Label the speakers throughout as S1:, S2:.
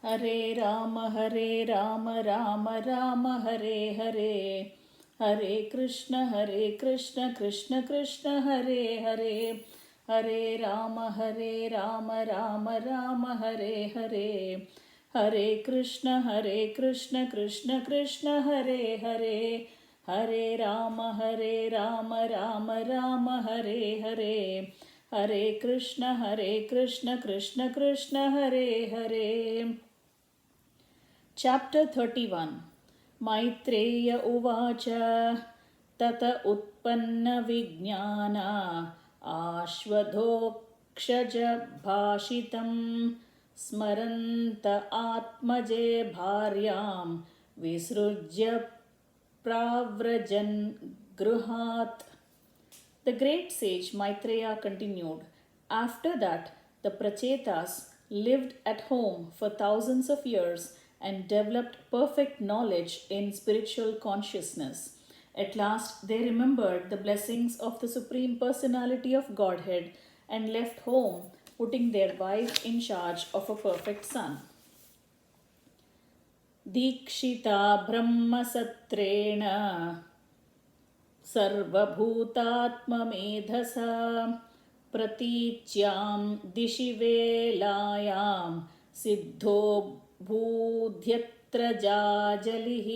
S1: Hare Rama Rama Rama Hare Hare. Hare Krishna Krishna Krishna Hare Hare. Hare Rama Rama Rama Hare Hare. Hare Krishna Krishna Krishna Hare Hare. Hare Rama Rama Rama Hare Hare. Hare Krishna Krishna Krishna Hare Hare. Chapter 31. Maitreya Uvacha Tata Utpanna Vijnana Ashwadhokshaja Bhashitam Smaranta Atmaje Bharyam Visrujya Pravrajan Gruhat. The great sage Maitreya continued, "After that, the Pracetas lived at home for thousands of years and developed perfect knowledge in spiritual consciousness. At last, they remembered the blessings of the Supreme Personality of Godhead and left home, putting their wife in charge of a perfect son. Dikshita Brahmasattrena सर्वभूतात्ममेधसा प्रतीच्यां दिशि वेलायां सिद्धो भूध्यत्र जाजलिः."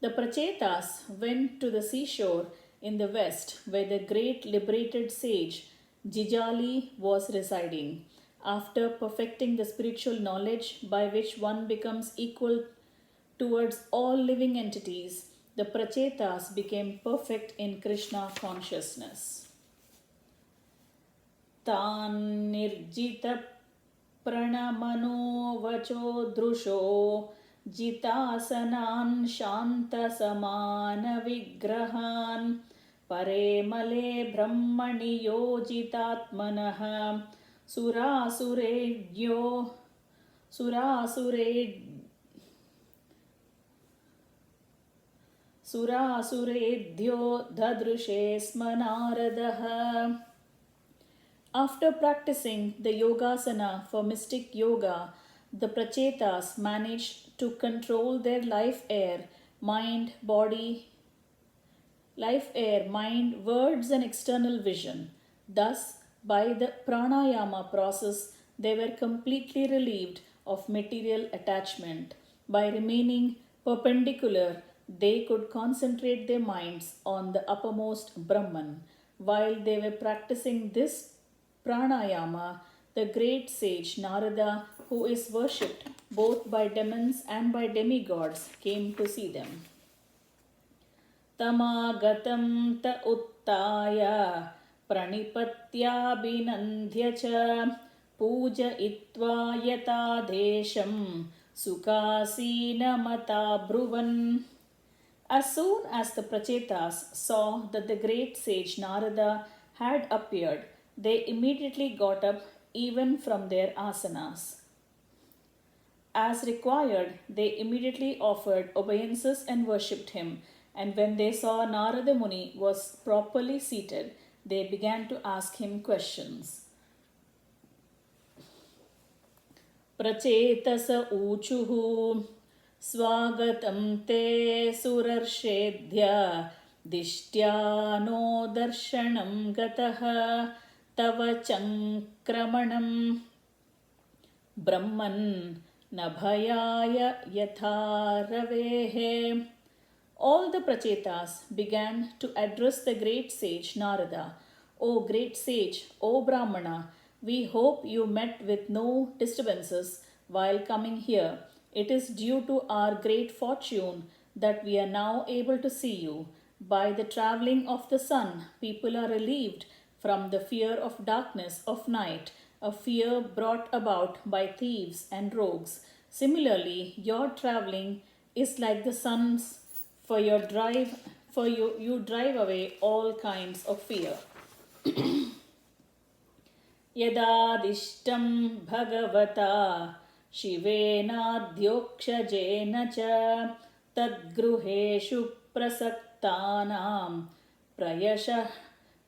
S1: The Pracetas went to the seashore in the west where the great liberated sage Jijali was residing. After perfecting the spiritual knowledge by which one becomes equal towards all living entities, the Pracetas became perfect in Krishna consciousness. Tan nirjita pranamano vacho drusho jitasanan shanta samana vigrahan paremale brahmani yojitatmanaha surasuredyo Surasuredhyo dadrushe sma Naradaha. After practicing the yogasana for mystic yoga, the Pracetas managed to control their life air, mind, words, and external vision. Thus, by the pranayama process, they were completely relieved of material attachment. By remaining perpendicular, they could concentrate their minds on the uppermost Brahman. While they were practicing this pranayama, the great sage Narada, who is worshipped both by demons and by demigods, came to see them. Tamagatam ta uttaya pranipatya cha puja itva yata desham sukasina mata bruvan. As soon as the Pracetas saw that the great sage Narada had appeared, they immediately got up even from their asanas. As required, they immediately offered obeisances and worshipped him, and when they saw Narada Muni was properly seated, they began to ask him questions. Pracetasa uchuhu Swagatam te surarshedhya dishtya no darshanam gataha tava chankramanam brahman nabhayaya yatha ravehe. All the Pracetas began to address the great sage Narada. "O great sage, O Brahmana, we hope you met with no disturbances while coming here. It is due to our great fortune that we are now able to see you. By the travelling of the sun, people are relieved from the fear of darkness of night, a fear brought about by thieves and rogues. Similarly, your travelling is like the sun's, for you drive away all kinds of fear." Yadadishtam Bhagavata शिवेनाद्योक्षजेन च तद्गृहेषु प्रसक्तानां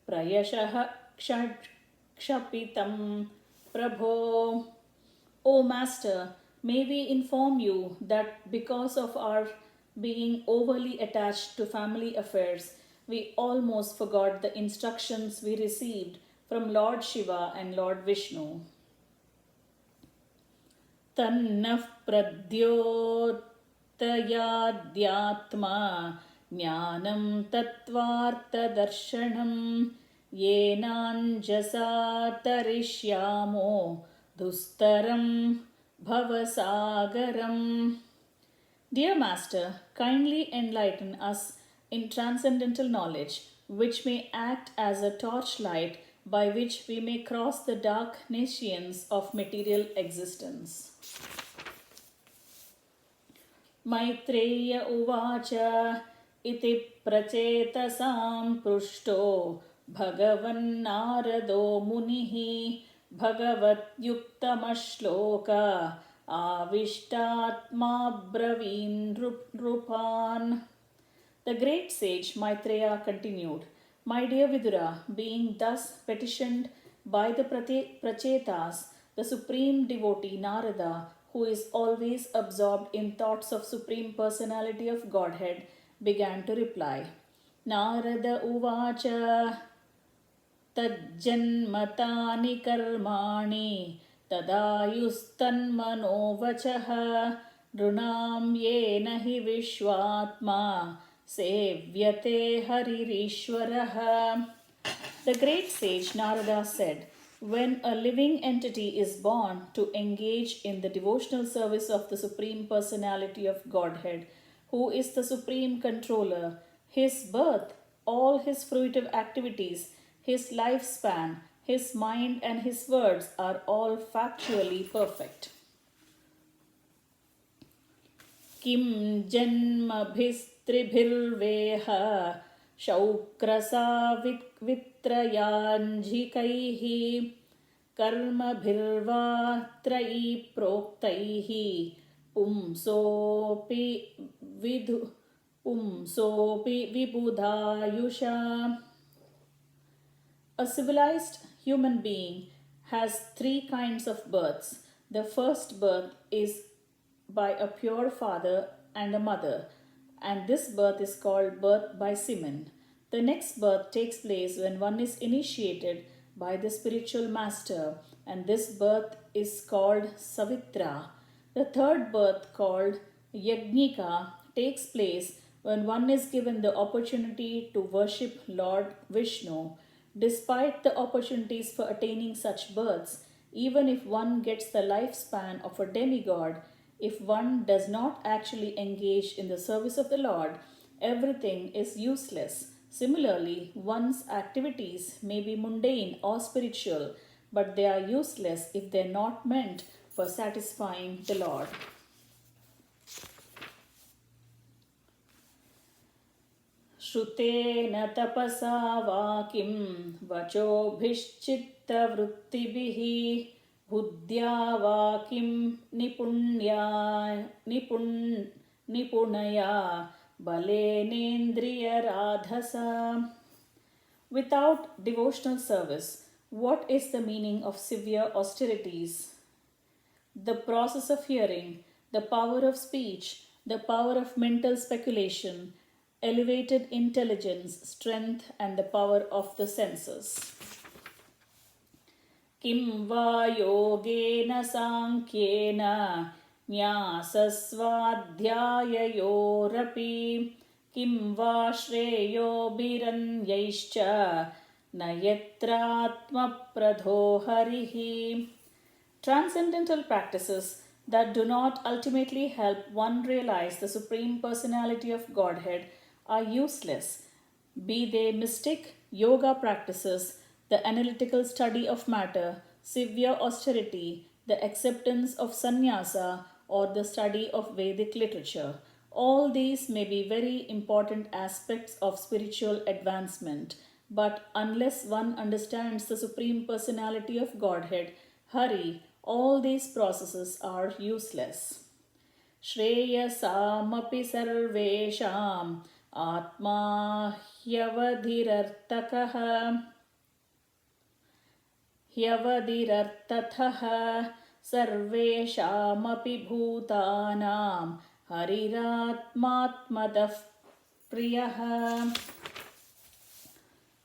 S1: प्रयशः क्षपितं प्रभो. O O Master, may we inform you that because of our being overly attached to family affairs, we almost forgot the instructions we received from Lord Shiva and Lord Vishnu. Tannah pradyottayadhyatma jnanam tattvartadarshanam yenanjasa tarishyamo dustaram bhavasagaram. Dear Master, kindly enlighten us in transcendental knowledge, which may act as a torchlight by which we may cross the dark nations of material existence. Maitreya Uvacha iti pracetasam prushto Bhagavan Narado Munihi Bhagavat Yuktamashloka Avishtatma Braveen Rupan. The great sage Maitreya continued, My dear Vidura, being thus petitioned by the Pracetas, the supreme devotee Narada, who is always absorbed in thoughts of Supreme Personality of Godhead, began to reply. Narada Uvacha Tajjanmatani karmani tadayustanmano vachaha drunam yena hi vishvatma sevyate haririshwaraha. The great sage Narada said, when a living entity is born to engage in the devotional service of the Supreme Personality of Godhead, who is the Supreme Controller, his birth, all his fruitive activities, his lifespan, his mind and his words are all factually perfect. Kim janmabhistribhirveha shaukrasa vitrayanjikaihi karmabhirva trai proktaihi pumsopi vibudhayusha. A civilized human being has three kinds of births. The first birth is by a pure father and a mother, and this birth is called birth by semen. The next birth takes place when one is initiated by the spiritual master, and this birth is called Savitra. The third birth, called Yajnika, takes place when one is given the opportunity to worship Lord Vishnu. Despite the opportunities for attaining such births, even if one gets the lifespan of a demigod, if one does not actually engage in the service of the Lord, everything is useless. Similarly, one's activities may be mundane or spiritual, but they are useless if they are not meant for satisfying the Lord. Shrutena tapasa vakim vachobhishchitta vrittibihi buddhya vakim nipunaya balenendriya radhasa. Without devotional service, what is the meaning of severe austerities? The process of hearing, the power of speech, the power of mental speculation, elevated intelligence, strength, and the power of the senses. Kim va yogena sankyena nyasasvadhyayayorapi kim va shreyo biranyaischa nayatratma pradho harihi. Transcendental practices that do not ultimately help one realize the Supreme Personality of Godhead are useless, be they mystic, yoga practices, the analytical study of matter, severe austerity, the acceptance of sannyasa, or the study of Vedic literature. All these may be very important aspects of spiritual advancement, but unless one understands the Supreme Personality of Godhead, Hari, all these processes are useless. Shreyasamapi sarvesham atma hyavadirartataha सर्वेषामपि भूतानां हरिरात्मात्मतः प्रियः.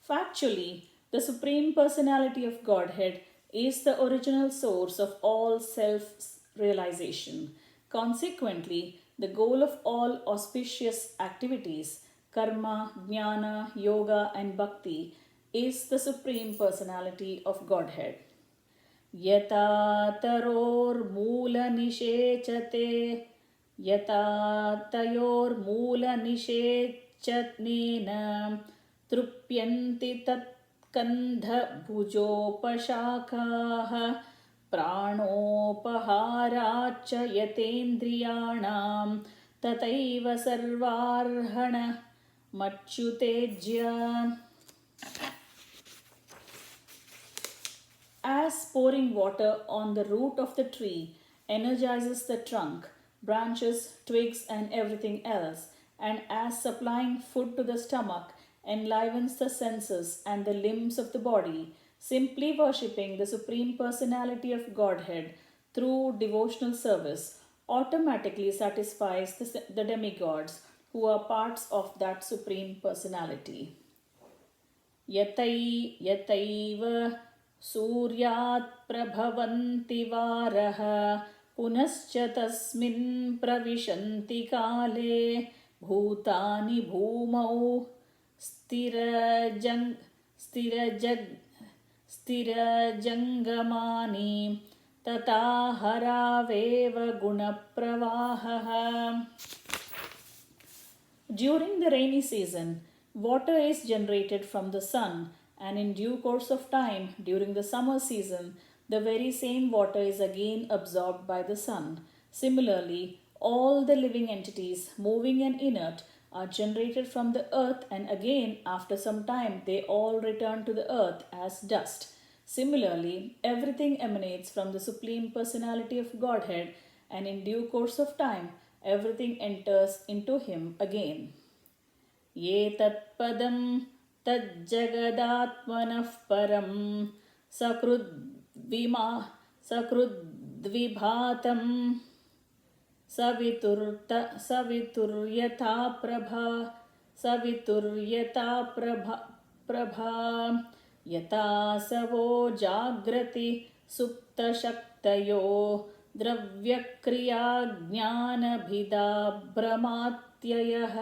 S1: Factually, the Supreme Personality of Godhead is the original source of all self-realization. Consequently, the goal of all auspicious activities, karma, jnana, yoga and bhakti, is the Supreme Personality of Godhead. यता तरोर्मूलनिषेचते यता तयोर्मूलनिषेचनेन तृप्यन्ति तत्कन्धभुजोपशाखाः प्राणोपहाराच्च यतेन्द्रियाणां तथैव सर्वार्हणमच्युतेज्य. As pouring water on the root of the tree energizes the trunk, branches, twigs, and everything else, and as supplying food to the stomach enlivens the senses and the limbs of the body, simply worshipping the Supreme Personality of Godhead through devotional service automatically satisfies the demigods who are parts of that Supreme Personality. Yataiva सूर्यात् प्रभवन्ति वारः पुनश्च तस्मिन् प्रविशन्ति काले भूतानि भूमौ स्थिरजङ्गमानि तथा हरावेव गुणप्रवाहः. During the rainy season, water is generated from the sun, and in due course of time, during the summer season, the very same water is again absorbed by the sun. Similarly, all the living entities, moving and inert, are generated from the earth, and again, after some time, they all return to the earth as dust. Similarly, everything emanates from the Supreme Personality of Godhead, and in due course of time, everything enters into Him again. Ye tatpadam तज्जगदात्मनः परं सकृद्विभातं सवितुर्यथा प्रभा यथा सवो जाग्रति सुप्तशक्तयो द्रव्यक्रियाज्ञानभिदा भ्रमात्ययः.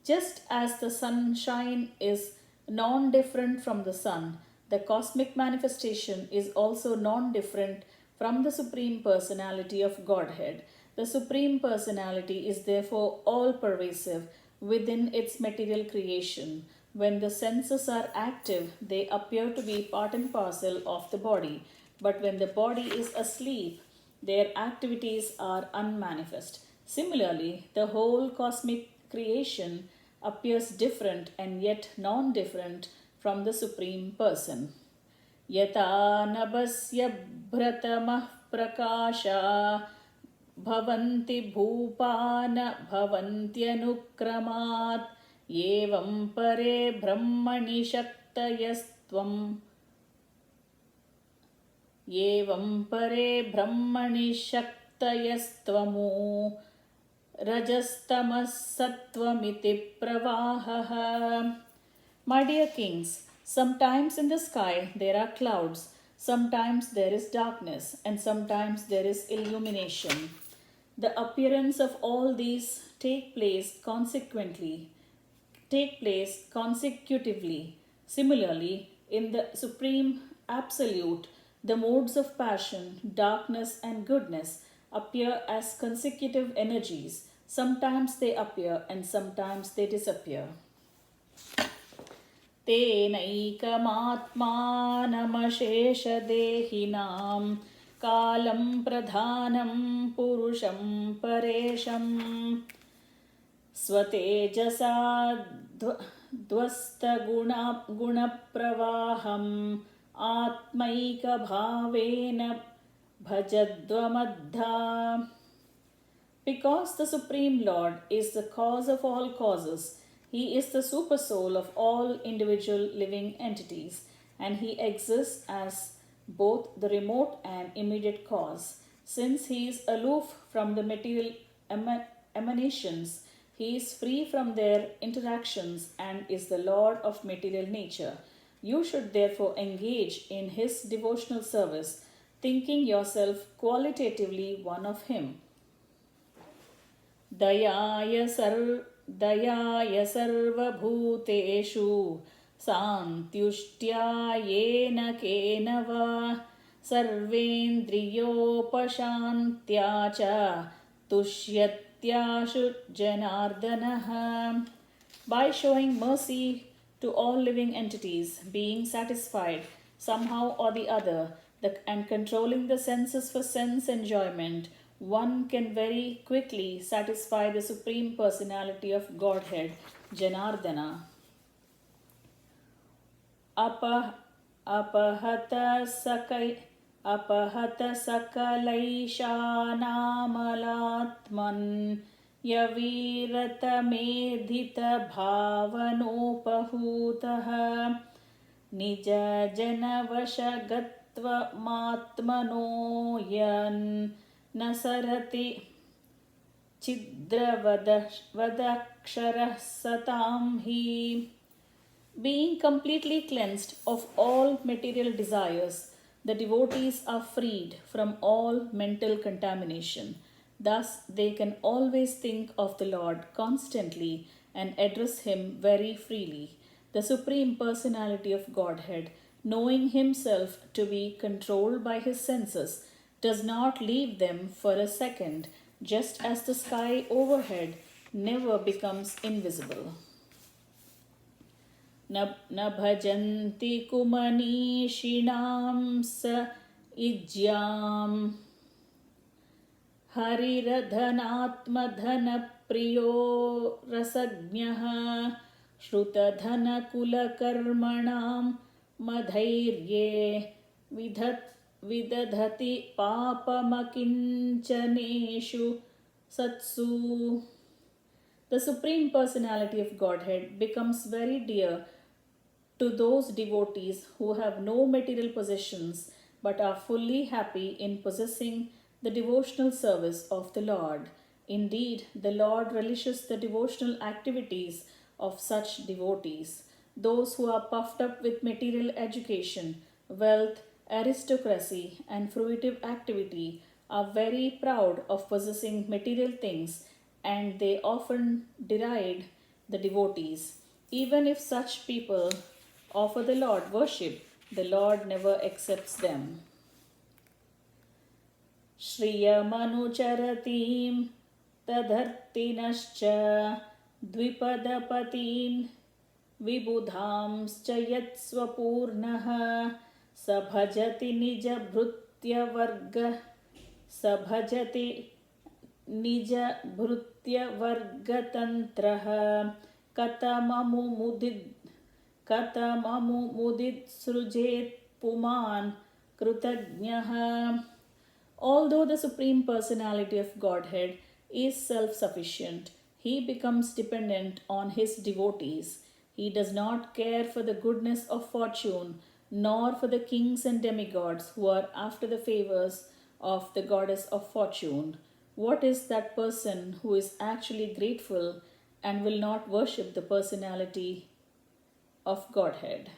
S1: Just as the sunshine is non-different from the sun, the cosmic manifestation is also non-different from the Supreme Personality of Godhead. The Supreme Personality is therefore all-pervasive within its material creation. When the senses are active, they appear to be part and parcel of the body. But when the body is asleep, their activities are unmanifest. Similarly, the whole cosmic creation appears different and yet non-different from the Supreme Person. Yata nabasya bhratamah prakasha bhavanti bhupana bhavantyanukramat yevam pare brahmani shaktayastvam shaktayastvamu Rajastamas Sattvamiti Pravahaha. My dear kings, sometimes in the sky there are clouds, sometimes there is darkness, and sometimes there is illumination. The appearance of all these take place consecutively. Similarly, in the Supreme Absolute, the modes of passion, darkness, and goodness appear as consecutive energies. Sometimes they appear and sometimes they disappear. Tenaikamatmanamasheshadehinam kalam pradhanam purusham paresham swatejasa dvasta gunapravaham atmaika bhavena bhajadvamadha. Because the Supreme Lord is the cause of all causes, He is the super soul of all individual living entities, and He exists as both the remote and immediate cause. Since he is aloof from the material emanations, he is free from their interactions and is the Lord of material nature. You should therefore engage in his devotional service, thinking yourself qualitatively one of him. दयाय सर्वभूतेषु सान्त्युष्ट्यायेन केन वा सर्वेन्द्रियोपशान्त्या च तुष्यत्याशु जनार्दनः. By showing mercy to all living entities, being satisfied somehow or the other, and controlling the senses for sense enjoyment, one can very quickly satisfy the Supreme Personality of Godhead, Janardana. अपहत सकलैषानामलात्मन् यवीरतमेधितभावनोपहूतः निजजनवशगत्वमात्मनो यन् न सरति छिद्रवदक्षरः सतां हि. Being completely cleansed of all material desires, the devotees are freed from all mental contamination. Thus, they can always think of the Lord constantly and address him very freely. The Supreme Personality of Godhead, knowing himself to be controlled by his senses, does not leave them for a second, just as the sky overhead never becomes invisible. न भजन्ति कुमनीषिणां स इज्याम् हरिरधनात्मधनप्रियो रसज्ञः श्रुतधनकुलकर्मणां मधैर्ये विदधति पापमकिञ्चनेषु सत्सु. The Supreme Personality of Godhead becomes very dear to those devotees who have no material possessions but are fully happy in possessing the devotional service of the Lord. Indeed, the Lord relishes the devotional activities of such devotees. Those who are puffed up with material education, wealth, aristocracy, and fruitive activity are very proud of possessing material things, and they often deride the devotees. Even if such people offer the Lord worship, the Lord never accepts them. Shriyamanucharatim tadhartinascha dvipadapatين विबुधांश्च यत्स्वपूर्णः सभजति निजभृत्यवर्गतन्त्रः कथममुमुदित्सृजेत् पुमान् कृतज्ञः. Although the Supreme Personality of Godhead is self-sufficient, he becomes dependent on his devotees. He does not care for the goodness of fortune, nor for the kings and demigods who are after the favors of the goddess of fortune. What is that person who is actually grateful and will not worship the personality of Godhead?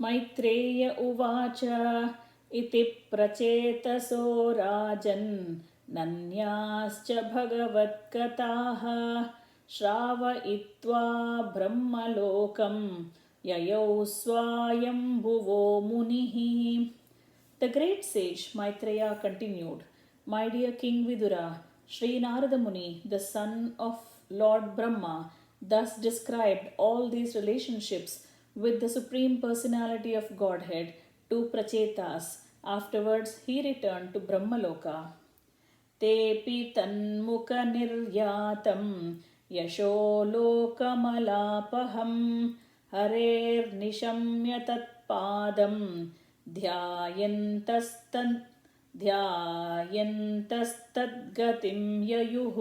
S1: Maitreya उवाच इति प्रचेतसो राजन् नन्याश्च भगवत्कथाः श्रावयित्वा ब्रह्मलोकं ययौ स्वायम्भुवो मुनिः. The great sage Maitreya continued, My dear King Vidura, Sri Narada Muni, the son of Lord Brahma, thus described all these relationships with the Supreme Personality of Godhead to Pracetas. Afterwards, he returned to Brahmaloka. Tepi tanmuka niryatam yasho lokamalapaham harer nishamya tatpadam dhyayantastan ध्यायन्तस्तद्गतिं ययुः.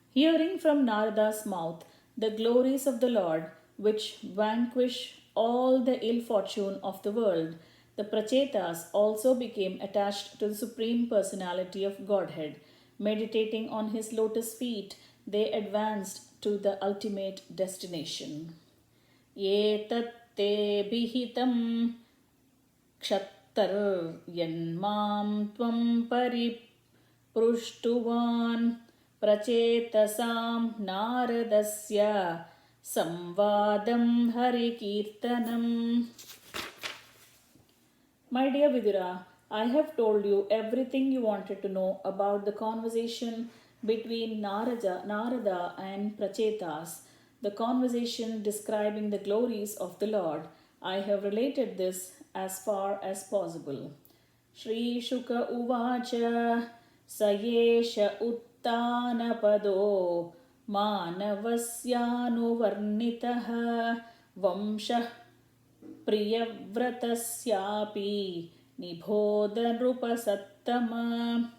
S1: Hearing from Narada's mouth the glories of the Lord, which vanquish all the ill fortune of the world, the Pracetas also became attached to the Supreme Personality of Godhead. Meditating on his lotus feet, they advanced to the ultimate destination. Etatte bihitam क्षत्तर्यन्मां त्वं परिपृष्टुवान् प्रचेतसां नारदस्य संवादं हरिकीर्तनम्. My dear Vidura, I have told you everything you wanted to know about the conversation between Narada and Pracetas, the conversation describing the glories of the Lord. I have related this as far as possible. Shri Shuka Uvacha Sayesha Uttanapado Manavasyanuvarnitaha Vamshah Priyavrtasyapi Nibodharupasattama.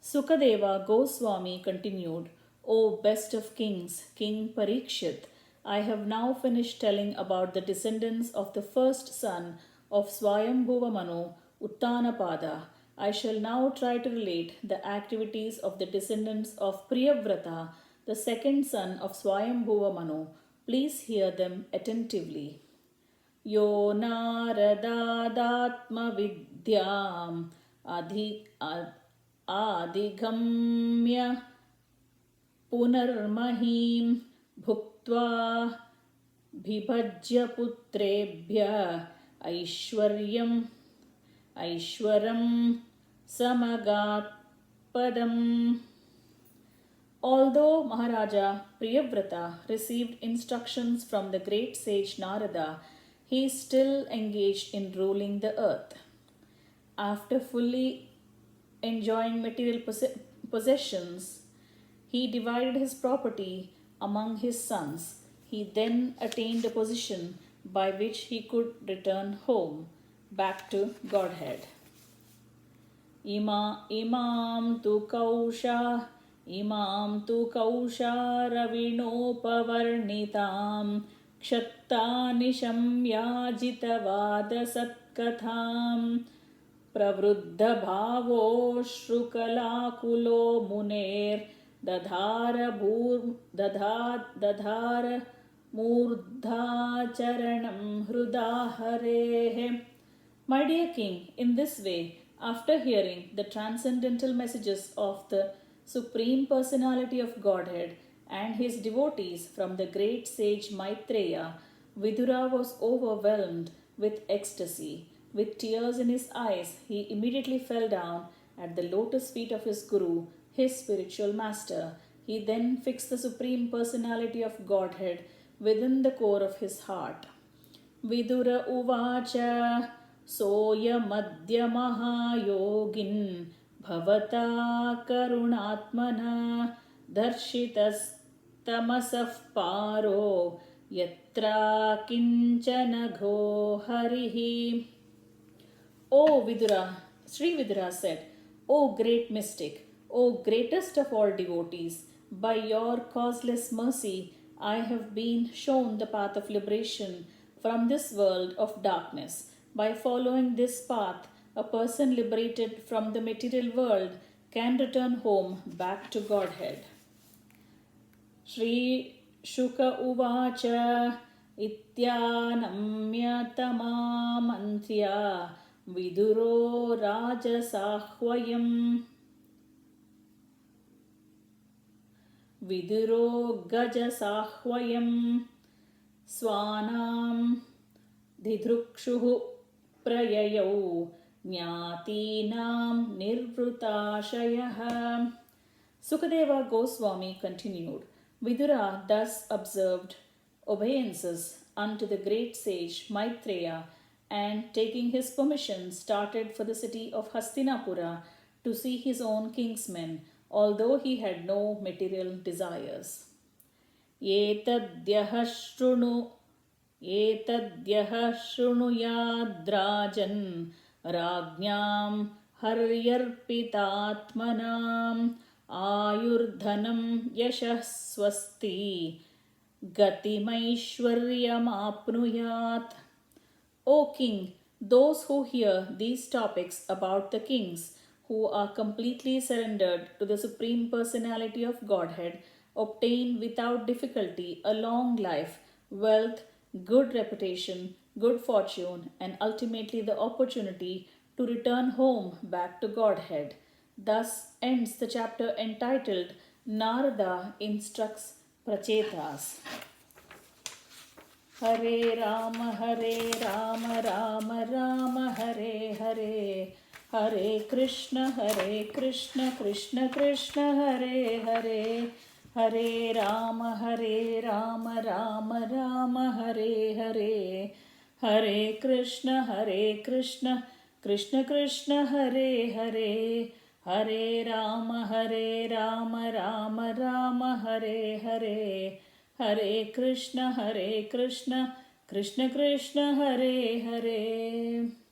S1: Sukadeva Goswami continued, O best of kings, King Parikshit, I have now finished telling about the descendants of the first son of Swayambhuva Manu, Uttanapada. I shall now try to relate the activities of the descendants of Priyavrata, the second son of Swayambhuva Manu. Please hear them attentively. Yo naradādatma-vidyām adigamya punarmahīm bhuktva bhibhajya putrebhya aishwaram samagatpadam. Although Maharaja Priyavrata received instructions from the great sage Narada, he is still engaged in ruling the earth. After fully enjoying material possessions, he divided his property among his sons. He then attained a position by which he could return home, back to Godhead. Imam tu kausha ravinopavarnitam kshattanisham yajitavadasatkatham pravruddhabhavo shrukalakulo muner dadhara murdhacharanam hrudaharehe. My dear king, in this way, after hearing the transcendental messages of the Supreme Personality of Godhead and his devotees from the great sage Maitreya, Vidura was overwhelmed with ecstasy. With tears in his eyes, he immediately fell down at the lotus feet of his Guru, his spiritual master. He then fixed the Supreme Personality of Godhead within the core of his heart. Vidura Uvacha Soyamadya Mahayogin Bhavata Karunatmana Darshitas Tamasaf Paro Yatra Kinchana Gho Harihi. O Vidura, Sri Vidura said, O great mystic, O greatest of all devotees, by your causeless mercy I have been shown the path of liberation from this world of darkness. By following this path, a person liberated from the material world can return home back to Godhead. Shri Shuka Uvacha Ityanamya Tamamantya Viduro Rajasahvayam Viduro Gajasahvayam Swanam Didrukshuhu Prayayau Jnatinam Nirvrutashayah. Sukadeva Goswami continued, Vidura thus observed obeisances unto the great sage Maitreya and, taking his permission, started for the city of Hastinapura to see his own kinsmen, although he had no material desires. Etadyaha shrunuyadrajan rajñam हर्यर्पितात्मनाम् आयुर्धनं यशः स्वस्ति गतिमैश्वर्यमाप्नुयात्. O king, those who hear these topics about the kings who are completely surrendered to the Supreme Personality of Godhead obtain without difficulty a long life, wealth, good reputation, good fortune, and ultimately the opportunity to return home back to Godhead. Thus ends the chapter entitled Narada Instructs Pracetas. Hare Rama, Rama Rama, Hare Hare, Hare Krishna, Krishna Krishna, Hare Hare, Hare Rama, Rama Rama, Hare Hare, Hare Krishna, Krishna Krishna, Hare Hare, Hare Rama, Rama Hare Hare, Hare Krishna, Krishna Krishna, Hare Hare.